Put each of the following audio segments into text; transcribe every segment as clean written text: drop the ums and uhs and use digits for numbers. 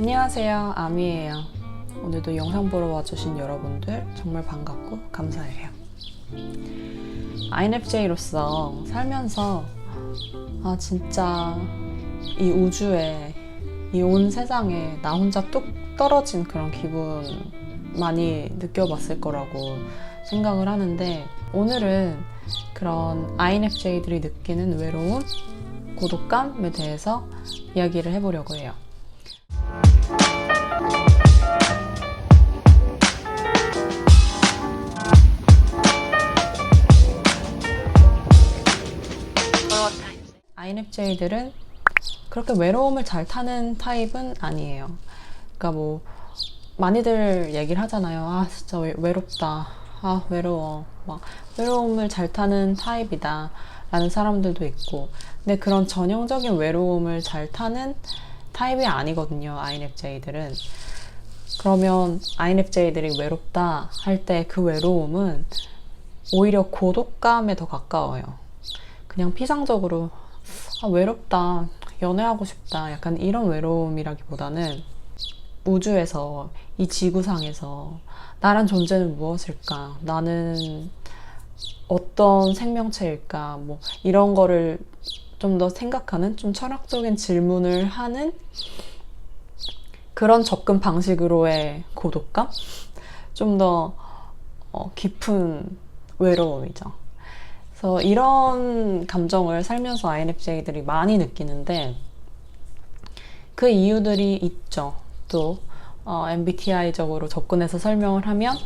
안녕하세요, 아미예요. 오늘도 영상 보러 와주신 여러분들 정말 반갑고 감사해요. INFJ로서 살면서 진짜 이 우주에, 이 온 세상에 나 혼자 뚝 떨어진 그런 기분 많이 느껴봤을 거라고 생각을 하는데, 오늘은 그런 INFJ들이 느끼는 외로움, 고독감에 대해서 이야기를 해보려고 해요. INFJ들은 그렇게 외로움을 잘 타는 타입은 아니에요. 그러니까 뭐 많이들 얘기를 하잖아요. 진짜 외롭다. 외로워. 막 외로움을 잘 타는 타입이다 라는 사람들도 있고, 근데 그런 전형적인 외로움을 잘 타는 타입이 아니거든요, INFJ들은. 그러면 INFJ들이 외롭다 할 때 그 외로움은 오히려 고독감에 더 가까워요. 그냥 피상적으로 외롭다, 연애하고 싶다, 약간 이런 외로움이라기보다는 우주에서, 이 지구상에서 나란 존재는 무엇일까? 나는 어떤 생명체일까? 뭐 이런 거를 좀 더 생각하는, 좀 철학적인 질문을 하는 그런 접근 방식으로의 고독감? 좀 더 깊은 외로움이죠. 그래서 이런 감정을 살면서 INFJ들이 많이 느끼는데, 그 이유들이 있죠. 또 MBTI적으로 접근해서 설명을 하면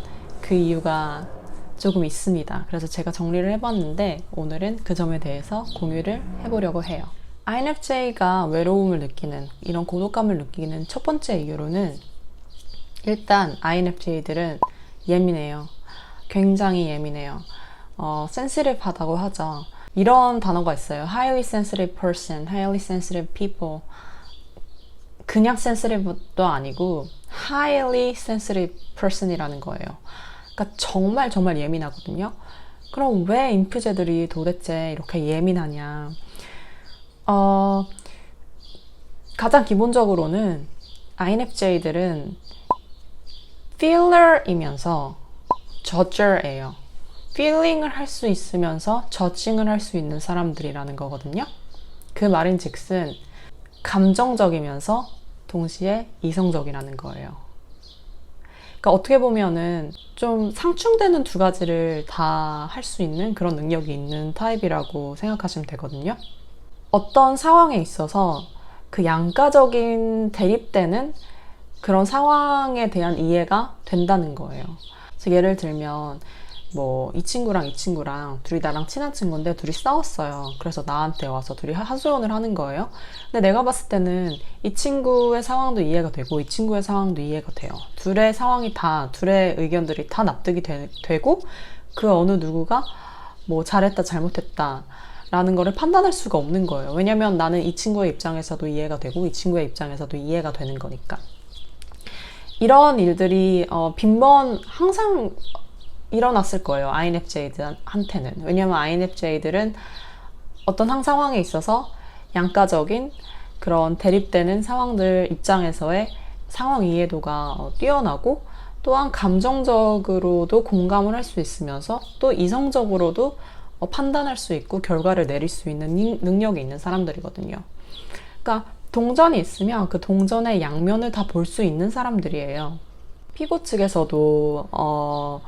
그 이유가 조금 있습니다. 그래서 제가 정리를 해봤는데, 오늘은 그 점에 대해서 공유를 해보려고 해요. INFJ가 외로움을 느끼는, 이런 고독감을 느끼는 첫 번째 이유로는, 일단 INFJ들은 예민해요. 굉장히 예민해요. sensitive하다고 하죠. 이런 단어가 있어요. highly sensitive person, highly sensitive people. 그냥 sensitive도 아니고 highly sensitive person이라는 거예요. 그러니까 정말 정말 예민하거든요. 그럼 왜 인프제들이 도대체 이렇게 예민하냐? 가장 기본적으로는 INFJ들은 feeler이면서 judger예요. feeling을 할 수 있으면서 judging을 할 수 있는 사람들이라는 거거든요. 그 말인즉슨 감정적이면서 동시에 이성적이라는 거예요. 그러니까 어떻게 보면은 좀 상충되는 두 가지를 다 할 수 있는 그런 능력이 있는 타입이라고 생각하시면 되거든요. 어떤 상황에 있어서 그 양가적인 대립되는 그런 상황에 대한 이해가 된다는 거예요. 그래서 예를 들면 뭐 이 친구랑 둘이 나랑 친한 친구인데 둘이 싸웠어요. 그래서 나한테 와서 둘이 하소연을 하는 거예요. 근데 내가 봤을 때는 이 친구의 상황도 이해가 되고 이 친구의 상황도 이해가 돼요. 둘의 상황이 다, 둘의 의견들이 다 납득이 되고, 그 어느 누구가 뭐 잘했다 잘못했다 라는 거를 판단할 수가 없는 거예요. 왜냐면 나는 이 친구의 입장에서도 이해가 되고 이 친구의 입장에서도 이해가 되는 거니까. 이런 일들이 빈번 항상 일어났을 거예요, INFJ들한테는. 왜냐면 INFJ들은 어떤 한 상황에 있어서 양가적인 그런 대립되는 상황들 입장에서의 상황 이해도가 뛰어나고, 또한 감정적으로도 공감을 할 수 있으면서 또 이성적으로도 판단할 수 있고 결과를 내릴 수 있는 능력이 있는 사람들이거든요. 그러니까 동전이 있으면 그 동전의 양면을 다 볼 수 있는 사람들이에요. 피고 측에서도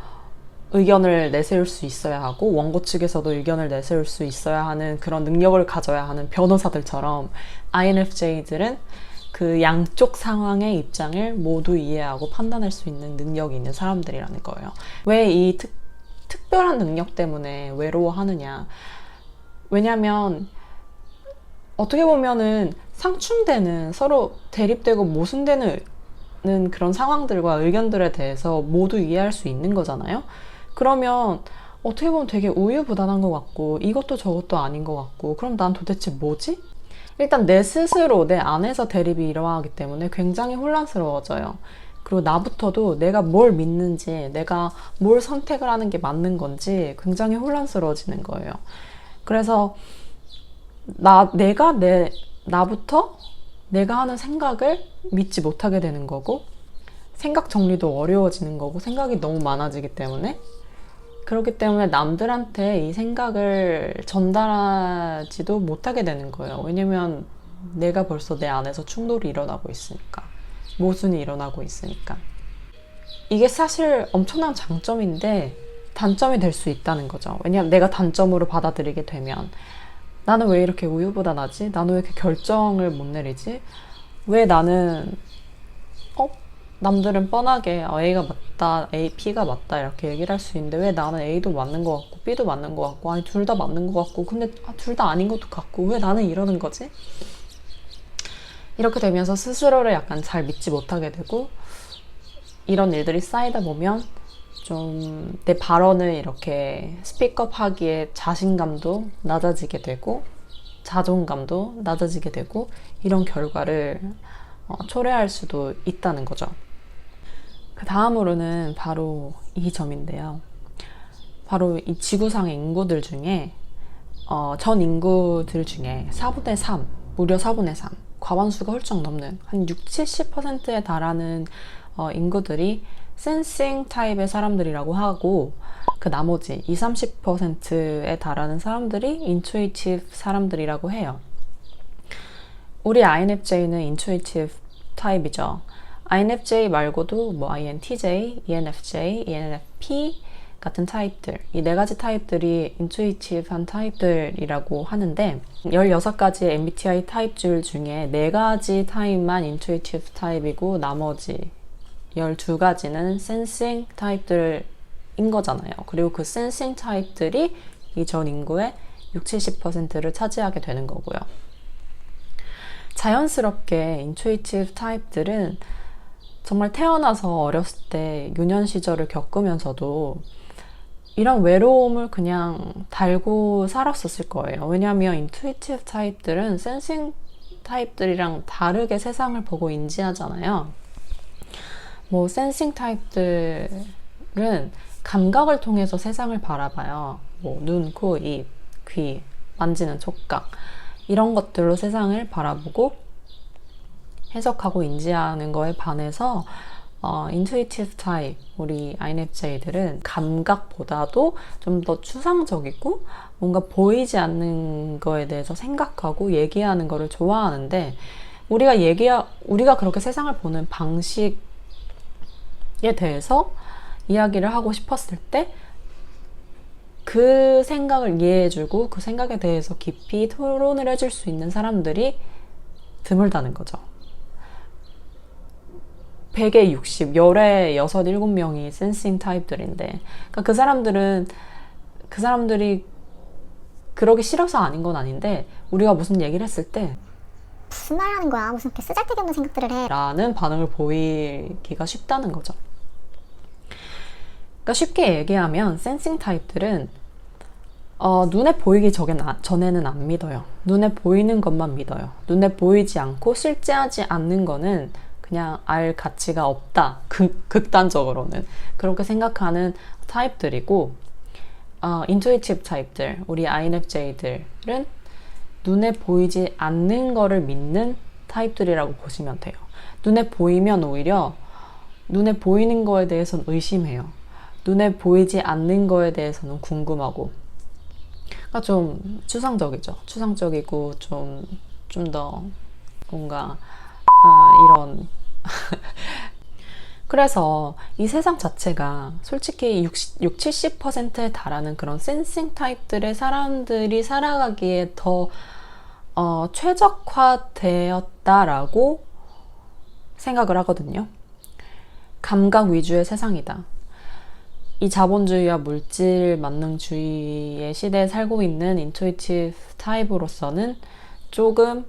의견을 내세울 수 있어야 하고, 원고 측에서도 의견을 내세울 수 있어야 하는 그런 능력을 가져야 하는 변호사들처럼 INFJ들은 그 양쪽 상황의 입장을 모두 이해하고 판단할 수 있는 능력이 있는 사람들이라는 거예요. 왜 이 특별한 능력 때문에 외로워하느냐? 왜냐면 어떻게 보면은 상충되는, 서로 대립되고 모순되는 그런 상황들과 의견들에 대해서 모두 이해할 수 있는 거잖아요. 그러면 어떻게 보면 되게 우유부단한 것 같고, 이것도 저것도 아닌 것 같고, 그럼 난 도대체 뭐지? 일단 내 스스로, 내 안에서 대립이 일어나기 때문에 굉장히 혼란스러워져요. 그리고 나부터도 내가 뭘 믿는지, 내가 뭘 선택을 하는 게 맞는 건지 굉장히 혼란스러워지는 거예요. 그래서 나부터 내가 하는 생각을 믿지 못하게 되는 거고, 생각 정리도 어려워지는 거고, 생각이 너무 많아지기 때문에. 그렇기 때문에 남들한테 이 생각을 전달하지도 못하게 되는 거예요. 왜냐면 내가 벌써 내 안에서 충돌이 일어나고 있으니까. 모순이 일어나고 있으니까. 이게 사실 엄청난 장점인데 단점이 될 수 있다는 거죠. 왜냐면 내가 단점으로 받아들이게 되면 나는 왜 이렇게 우유부단하지? 나는 왜 이렇게 결정을 못 내리지? 왜 나는 남들은 뻔하게 A가 맞다, B가 맞다 이렇게 얘기를 할 수 있는데 왜 나는 A도 맞는 것 같고 B도 맞는 것 같고 아니 둘 다 맞는 것 같고 근데 둘 다 아닌 것도 같고 왜 나는 이러는 거지? 이렇게 되면서 스스로를 약간 잘 믿지 못하게 되고 이런 일들이 쌓이다 보면 좀 내 발언을 이렇게 스피크업 하기에 자신감도 낮아지게 되고 자존감도 낮아지게 되고 이런 결과를 초래할 수도 있다는 거죠. 그 다음으로는 바로 이 점인데요. 바로 이 지구상의 인구들 중에 전 인구들 중에 4분의 3, 무려 4분의 3, 과반수가 훌쩍 넘는 한 60-70%에 달하는 인구들이 센싱 타입의 사람들이라고 하고 그 나머지 20-30%에 달하는 사람들이 인투이티브 사람들이라고 해요. 우리 INFJ는 인투이티브 타입이죠. INFJ 말고도 뭐 INTJ, ENFJ, ENFP 같은 타입들, 이 네 가지 타입들이 인투이티브한 타입들이라고 하는데 16가지의 MBTI 타입들 중에 4가지 타입만 인투이티브 타입이고 나머지 12가지는 센싱 타입들인 거잖아요. 그리고 그 센싱 타입들이 이 전 인구의 60-70%를 차지하게 되는 거고요. 자연스럽게 인투이티브 타입들은 정말 태어나서 어렸을 때 유년 시절을 겪으면서도 이런 외로움을 그냥 달고 살았었을 거예요. 왜냐하면 인투이티브 타입들은 센싱 타입들이랑 다르게 세상을 보고 인지하잖아요. 뭐 센싱 타입들은 감각을 통해서 세상을 바라봐요. 뭐 눈, 코, 입, 귀, 만지는 촉각 이런 것들로 세상을 바라보고 해석하고 인지하는 거에 반해서 인투이티브 타입, 우리 INFJ들은 감각보다도 좀 더 추상적이고 뭔가 보이지 않는 거에 대해서 생각하고 얘기하는 거를 좋아하는데 우리가 그렇게 세상을 보는 방식에 대해서 이야기를 하고 싶었을 때 그 생각을 이해해주고 그 생각에 대해서 깊이 토론을 해줄 수 있는 사람들이 드물다는 거죠. 100에 60, 열에 6, 7명이 센싱 타입들인데 그러니까 그 사람들이 그러기 싫어서 아닌 건 아닌데 우리가 무슨 얘기를 했을 때 무슨 말 하는 거야? 무슨 이렇게 쓰잘데기 없는 생각들을 해? 라는 반응을 보이기가 쉽다는 거죠. 그러니까 쉽게 얘기하면 센싱 타입들은 눈에 보이기 전에는 안 믿어요. 눈에 보이는 것만 믿어요. 눈에 보이지 않고 실제하지 않는 거는 그냥 알 가치가 없다. 극단적으로는 그렇게 생각하는 타입들이고 인투이티브 타입들, 우리 INFJ들은 눈에 보이지 않는 거를 믿는 타입들이라고 보시면 돼요. 눈에 보이면 오히려 눈에 보이는 거에 대해서는 의심해요. 눈에 보이지 않는 거에 대해서는 궁금하고 그러니까 좀 추상적이죠. 추상적이고 좀 더 뭔가 이런 그래서 이 세상 자체가 솔직히 60-70%에 달하는 그런 센싱 타입들의 사람들이 살아가기에 더 최적화되었다라고 생각을 하거든요. 감각 위주의 세상이다. 이 자본주의와 물질 만능주의의 시대에 살고 있는 인투이티브 타입으로서는 조금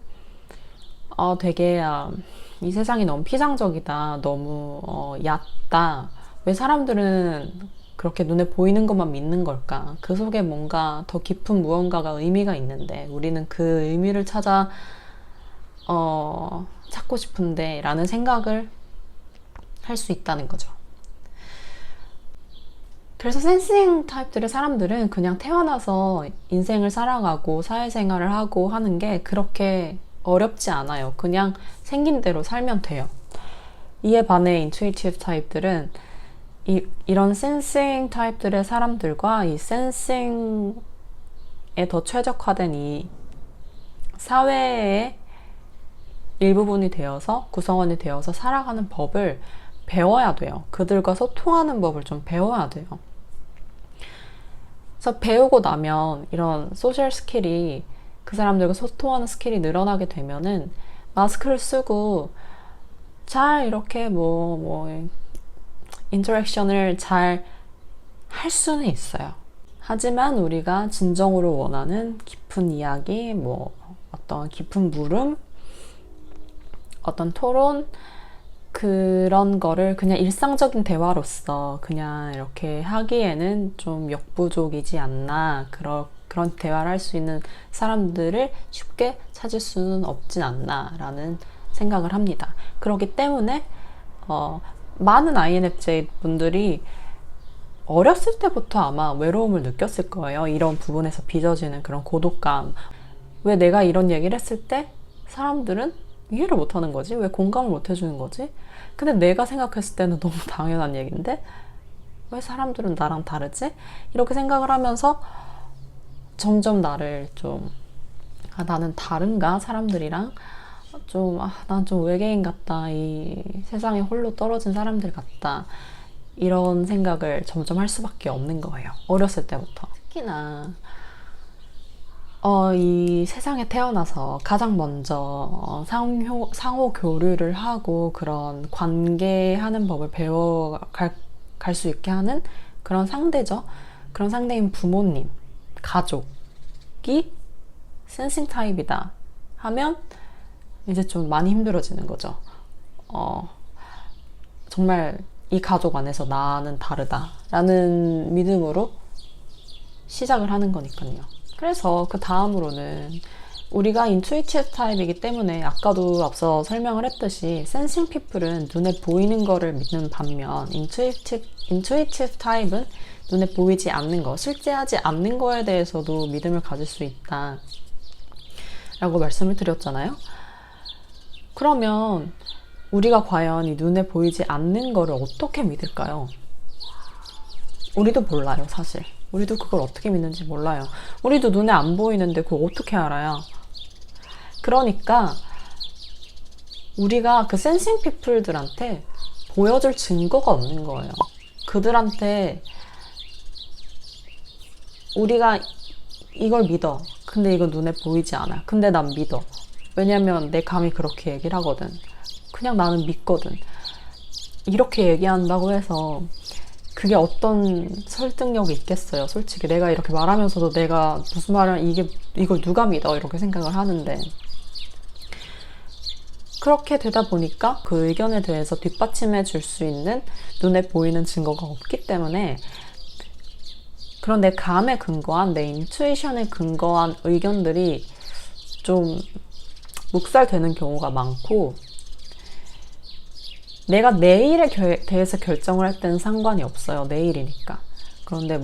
되게 이 세상이 너무 피상적이다. 너무 얕다. 왜 사람들은 그렇게 눈에 보이는 것만 믿는 걸까? 그 속에 뭔가 더 깊은 무언가가 의미가 있는데 우리는 그 의미를 찾고 싶은데 라는 생각을 할 수 있다는 거죠. 그래서 센싱 타입들의 사람들은 그냥 태어나서 인생을 살아가고 사회생활을 하고 하는 게 그렇게 어렵지 않아요. 그냥 생긴 대로 살면 돼요. 이에 반해 인투이티브 타입들은 이런 센싱 타입들의 사람들과 이 센싱에 더 최적화된 이 사회의 일부분이 되어서 구성원이 되어서 살아가는 법을 배워야 돼요. 그들과 소통하는 법을 좀 배워야 돼요. 그래서 배우고 나면 이런 소셜 스킬이 그 사람들과 소통하는 스킬이 늘어나게 되면은 마스크를 쓰고 잘 이렇게 인터랙션을 잘 할 수는 있어요. 하지만 우리가 진정으로 원하는 깊은 이야기, 어떤 깊은 물음, 어떤 토론, 그런 거를 그냥 일상적인 대화로서 그냥 이렇게 하기에는 좀 역부족이지 않나, 그런 대화를 할 수 있는 사람들을 쉽게 찾을 수는 없진 않나 라는 생각을 합니다. 그렇기 때문에 많은 INFJ 분들이 어렸을 때부터 아마 외로움을 느꼈을 거예요. 이런 부분에서 빚어지는 그런 고독감. 왜 내가 이런 얘기를 했을 때 사람들은 이해를 못하는 거지? 왜 공감을 못 해주는 거지? 근데 내가 생각했을 때는 너무 당연한 얘기인데 왜 사람들은 나랑 다르지? 이렇게 생각을 하면서 점점 나를 좀 나는 다른가? 사람들이랑 난 좀 외계인 같다. 이 세상에 홀로 떨어진 사람들 같다. 이런 생각을 점점 할 수밖에 없는 거예요. 어렸을 때부터. 특히나 이 세상에 태어나서 가장 먼저 상호 교류를 하고 그런 관계하는 법을 배워갈 수 있게 하는 그런 상대죠. 그런 상대인 부모님, 가족이 센싱 타입이다 하면 이제 좀 많이 힘들어지는 거죠. 정말 이 가족 안에서 나는 다르다 라는 믿음으로 시작을 하는 거니까요. 그래서 그 다음으로는 우리가 인투이티브 타입이기 때문에 아까도 앞서 설명을 했듯이 센싱 피플은 눈에 보이는 거를 믿는 반면 인투이티브 타입은 눈에 보이지 않는 거, 실제하지 않는 거에 대해서도 믿음을 가질 수 있다 라고 말씀을 드렸잖아요. 그러면 우리가 과연 이 눈에 보이지 않는 거를 어떻게 믿을까요? 우리도 몰라요, 사실. 우리도 그걸 어떻게 믿는지 몰라요. 우리도 눈에 안 보이는데 그걸 어떻게 알아요? 그러니까 우리가 그 센싱 피플들한테 보여줄 증거가 없는 거예요. 그들한테 우리가 이걸 믿어. 근데 이거 눈에 보이지 않아. 근데 난 믿어. 왜냐면 내 감이 그렇게 얘기를 하거든. 그냥 나는 믿거든. 이렇게 얘기한다고 해서 그게 어떤 설득력이 있겠어요. 솔직히 내가 이렇게 말하면서도 내가 무슨 말을 이걸 누가 믿어? 이렇게 생각을 하는데 그렇게 되다 보니까 그 의견에 대해서 뒷받침해 줄 수 있는 눈에 보이는 증거가 없기 때문에 그런 내 감에 근거한 내 인투이션에 근거한 의견들이 좀 묵살되는 경우가 많고 내가 내일에 대해서 결정을 할 때는 상관이 없어요. 내일이니까. 그런데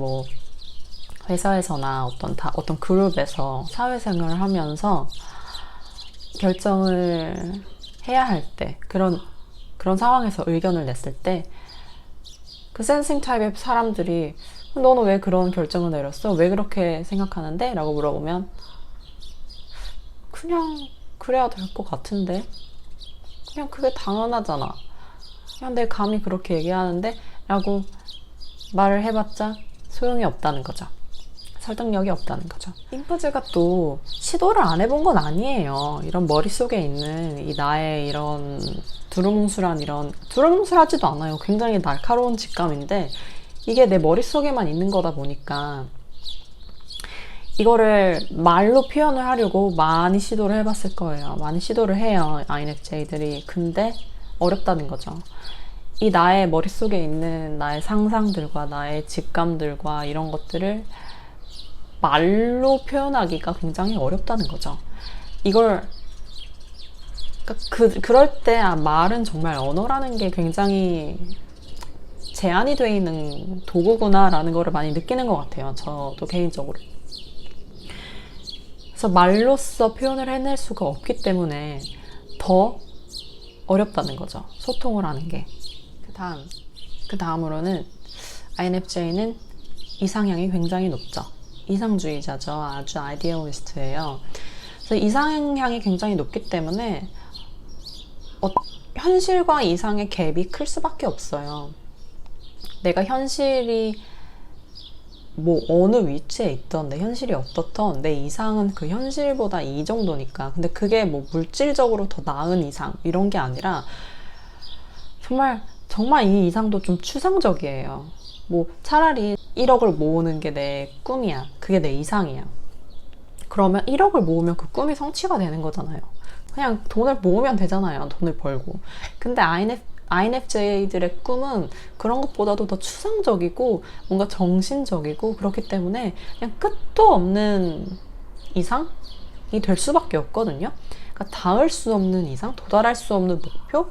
회사에서나 어떤 그룹에서 사회생활을 하면서 결정을 해야 할 때 그런 상황에서 의견을 냈을 때 그 센싱 타입의 사람들이 너는 왜 그런 결정을 내렸어? 왜 그렇게 생각하는데? 라고 물어보면 그냥 그래야 될 것 같은데 그냥 그게 당연하잖아. 그냥 내 감이 그렇게 얘기하는데 라고 말을 해봤자 소용이 없다는 거죠. 설득력이 없다는 거죠. 인프즈가 또 시도를 안 해본 건 아니에요. 이런 머릿속에 있는 이 나의 이런 두루뭉술하지도 않아요. 굉장히 날카로운 직감인데 이게 내 머릿속에만 있는 거다 보니까 이거를 말로 표현을 하려고 많이 시도를 해봤을 거예요. 많이 시도를 해요. INFJ들이. 근데 어렵다는 거죠. 이 나의 머릿속에 있는 나의 상상들과 나의 직감들과 이런 것들을 말로 표현하기가 굉장히 어렵다는 거죠. 그럴 때 말은 정말 언어라는 게 굉장히 제한이 되어 있는 도구구나 라는 거를 많이 느끼는 것 같아요. 저도 개인적으로. 그래서 말로써 표현을 해낼 수가 없기 때문에 더 어렵다는 거죠. 소통을 하는 게. 그 다음으로는 INFJ는 이상향이 굉장히 높죠. 이상주의자죠. 아주 아이디어리스트예요. 그래서 이상향이 굉장히 높기 때문에 현실과 이상의 갭이 클 수밖에 없어요. 내가 현실이 뭐 어느 위치에 있던 내 현실이 어떻던 내 이상은 그 현실보다 이 정도니까. 근데 그게 뭐 물질적으로 더 나은 이상 이런 게 아니라 정말 이 이상도 좀 추상적이에요. 뭐 차라리 1억을 모으는 게 내 꿈이야. 그게 내 이상이야. 그러면 1억을 모으면 그 꿈이 성취가 되는 거잖아요. 그냥 돈을 모으면 되잖아요. 돈을 벌고. 근데 INFJ들의 꿈은 그런 것보다도 더 추상적이고 뭔가 정신적이고 그렇기 때문에 그냥 끝도 없는 이상이 될 수밖에 없거든요. 그러니까 닿을 수 없는 이상, 도달할 수 없는 목표.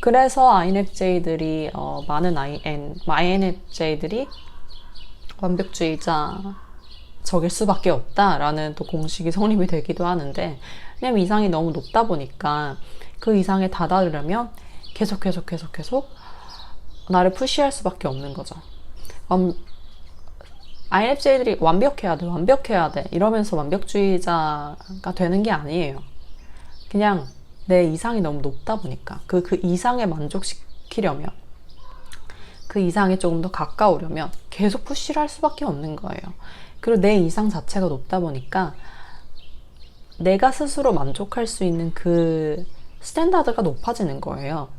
그래서 INFJ들이 많은 INFJ들이 완벽주의자적일 수밖에 없다라는 또 공식이 성립이 되기도 하는데, 왜냐면 이상이 너무 높다 보니까 그 이상에 다다르려면 계속 나를 푸시할 수밖에 없는 거죠. INFJ들이 완벽해야 돼 이러면서 완벽주의자가 되는 게 아니에요. 그냥 내 이상이 너무 높다 보니까 그 이상에 만족시키려면, 그 이상에 조금 더 가까우려면 계속 푸시를 할 수밖에 없는 거예요. 그리고 내 이상 자체가 높다 보니까 내가 스스로 만족할 수 있는 그 스탠다드가 높아지는 거예요.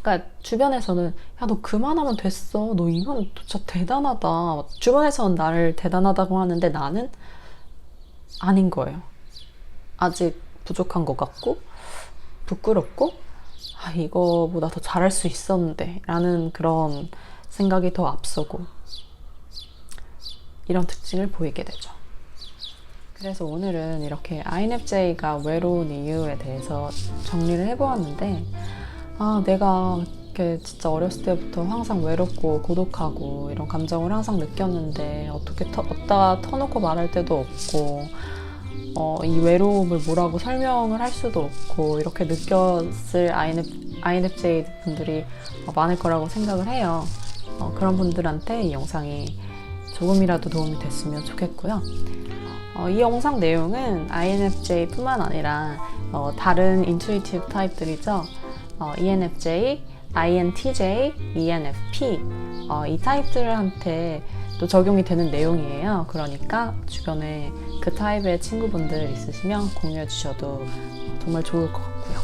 그러니까 주변에서는 야, 너 그만하면 됐어. 너 이건 진짜 대단하다. 주변에서는 나를 대단하다고 하는데 나는 아닌 거예요. 아직 부족한 것 같고 부끄럽고 이거보다 더 잘할 수 있었는데 라는 그런 생각이 더 앞서고 이런 특징을 보이게 되죠. 그래서 오늘은 이렇게 INFJ가 외로운 이유에 대해서 정리를 해보았는데, 내가 이렇게 진짜 어렸을 때부터 항상 외롭고 고독하고 이런 감정을 항상 느꼈는데 어떻게 어디다가 터놓고 말할 때도 없고 이 외로움을 뭐라고 설명을 할 수도 없고 이렇게 느꼈을 INFJ 분들이 많을 거라고 생각을 해요. 그런 분들한테 이 영상이 조금이라도 도움이 됐으면 좋겠고요. 이 영상 내용은 INFJ 뿐만 아니라 다른 인투이티브 타입들이죠. ENFJ, INTJ, ENFP 이 타입들한테 또 적용이 되는 내용이에요. 그러니까 주변에 그 타입의 친구분들 있으시면 공유해 주셔도 정말 좋을 것 같고요.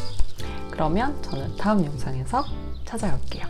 그러면 저는 다음 영상에서 찾아올게요.